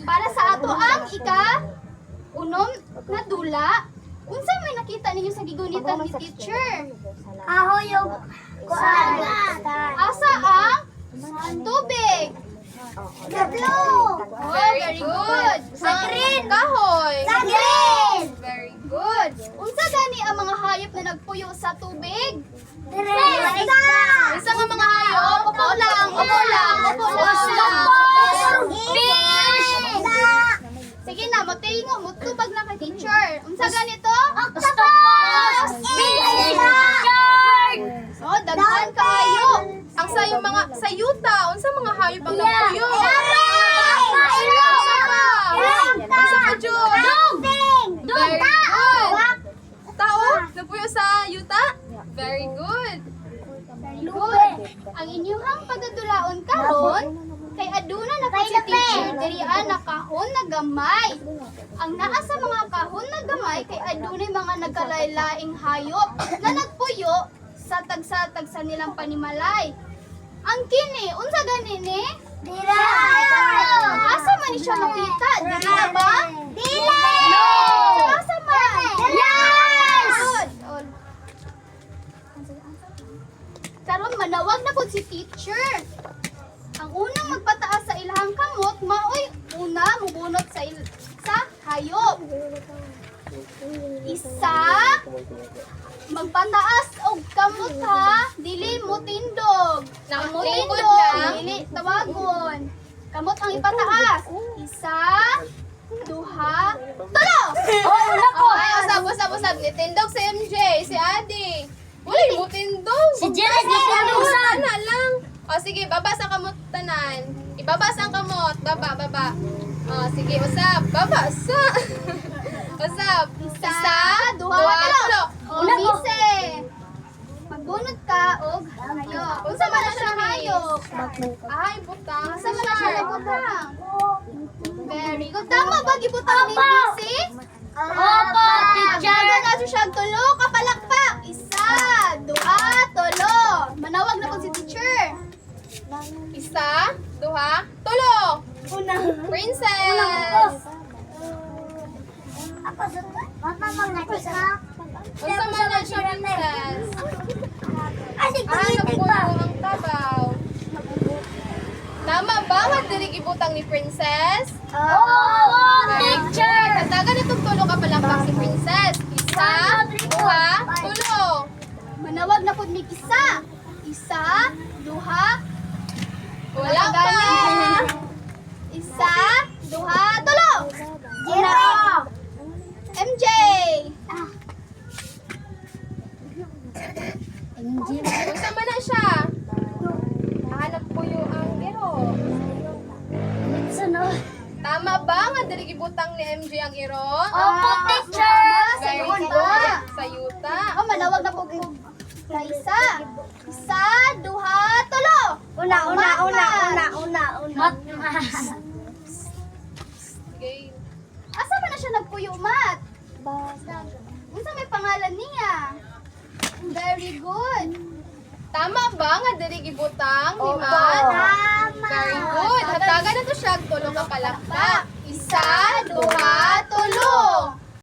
Para sa ato ang ika-unom nga dula, unsa may nakita ninyo sa gigunitan ni teacher? Kahoy yung kuan. Asa ang tubig? Gatlo. Oh, very good. Sa green. Kahoy. Sa green. Very good. Unsa gani ang mga hayop na nagpuyo sa tubig? Isa. Isa nga mga hayop. Upo lang, upo lang, upo lang. Fish. Sige na, mutubag na kay teacher. Unsa ganito? Octopus. Shark. Oh, daghan kayo. Ang sayong mga sayuta, unsa mga hayop ang nagpuyo? Unsa pa? Unsa pa jud? Very good. Tao, nagpuyo sa yuta? Very good. Very good. Ang inyong pagadulaon karon kay aduna na po si teacher diri na kahon na gamay. Ang naa sa mga kahon na gamay kay adunay mga nagkalaylaing hayop na nagpuyo sa tagsa-tagsa nilang panimalay. Ang kini, unsa ganini? Dira. Asa man ni siya makita? Diri na ba? Dili. No! Asa man? Yes! Good. Karon manawag na pud si teacher. Ang unang magpataas sa ilahang kamot, maoy una mubunot sa hayop. Isa, magpataas og kamot ha, dili mo tindog. Ang mo tindog, dili tawagon. Kamot ang ipataas. Isa, duha, tulo! Oh, nako. Ay, usab. Nitindog si MJ, si Adi. Uy, mo tindog. Si Jerry nitindog sa. Tana lang. O sige, baba sa kamot tanan. Ibaba sa kamot. Baba. O sige, usab. Baba sa. Usab. Isa, duha, tulo. O, mise. Magbunot ka og hayop. Unsa man na siya hayop? Ay, butang. Unsa man na siya butang? Very good. Tama ba gibutang ni Missy? Opo, teacher. Ang na siya tulo ka palakpak. Isa, duha, tulo. Manawag na po si teacher. Isa, duha, tulo. Princess. Ako sa mamang natika. Unsa man na siya princess? Kasi kulitin Nagpuyo pa. ang tabaw. Tama ba? Wa diri gibutang ni princess? Oo, teacher. Katagan itong tulo ka palakpak si princess. Isa, duha, tulo. Manawag na po ni isa. Isa, duha, wala pa. Isa, duha, tulo. Zero. MJ. Unsa man na siya? Hanap po yung ang iro. Sunod. Tama ba nga diri gibutang ni MJ ang iro? Opo, teacher. Very good. Sa yuta. Oh, manawag na po sa isa. Isa, duha, tulo. Una. Okay. Asa man na siya nagpuyo, Mat? Unsa may pangalan niya? Very good. Tama ba nga diri gibutang ni Mat? Very good. Hatagan na to siya tulo ka palakpak. Isa, duha, tulo.